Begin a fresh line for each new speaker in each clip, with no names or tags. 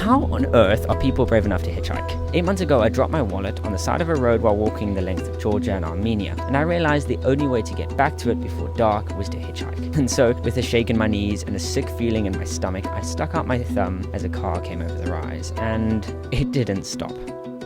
How on earth are people brave enough to hitchhike? 8 months ago, I dropped my wallet on the side of a road while walking the length of Georgia and Armenia, and I realized the only way to get back to it before dark was to hitchhike. And so, with a shake in my knees and a sick feeling in my stomach, I stuck out my thumb as a car came over the rise, and it didn't stop.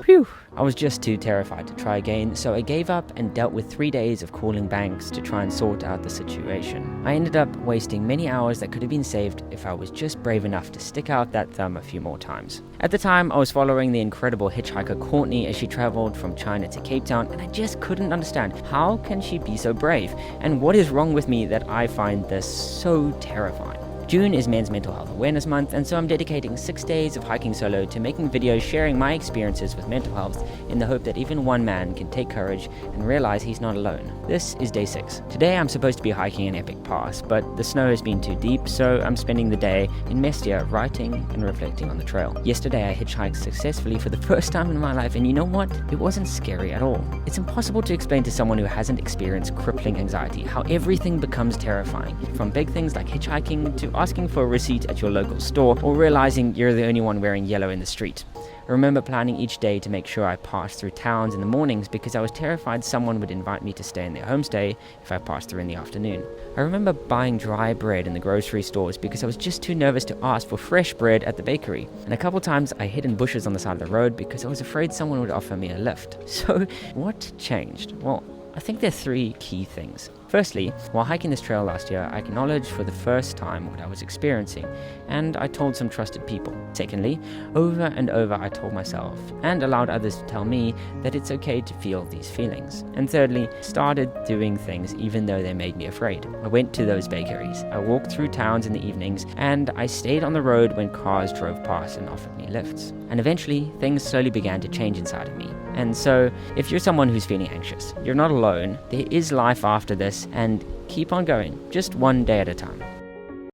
Phew! I was just too terrified to try again, so I gave up and dealt with 3 days of calling banks to try and sort out the situation. I ended up wasting many hours that could have been saved if I was just brave enough to stick out that thumb a few more times. At the time, I was following the incredible hitchhiker Courtney as she traveled from China to Cape Town, and I just couldn't understand how can she be so brave, and what is wrong with me that I find this so terrifying. June is Men's Mental Health Awareness Month, and so I'm dedicating 6 days of hiking solo to making videos sharing my experiences with mental health in the hope that even one man can take courage and realize he's not alone. This is day 6. Today I'm supposed to be hiking an epic pass, but the snow has been too deep, so I'm spending the day in Mestia writing and reflecting on the trail. Yesterday I hitchhiked successfully for the first time in my life, and you know what? It wasn't scary at all. It's impossible to explain to someone who hasn't experienced crippling anxiety how everything becomes terrifying, from big things like hitchhiking to asking for a receipt at your local store or realizing you're the only one wearing yellow in the street. I remember planning each day to make sure I passed through towns in the mornings because I was terrified someone would invite me to stay in their homestay if I passed through in the afternoon. I remember buying dry bread in the grocery stores because I was just too nervous to ask for fresh bread at the bakery. And a couple times I hid in bushes on the side of the road because I was afraid someone would offer me a lift. So what changed? Well, I think there are 3 key things. Firstly, while hiking this trail last year, I acknowledged for the first time what I was experiencing, and I told some trusted people. Secondly, over and over I told myself, and allowed others to tell me, that it's okay to feel these feelings. And thirdly, started doing things even though they made me afraid. I went to those bakeries, I walked through towns in the evenings, and I stayed on the road when cars drove past and offered me lifts. And eventually, things slowly began to change inside of me. And so, if you're someone who's feeling anxious, you're not alone. There is life after this, and keep on going, just one day at a time.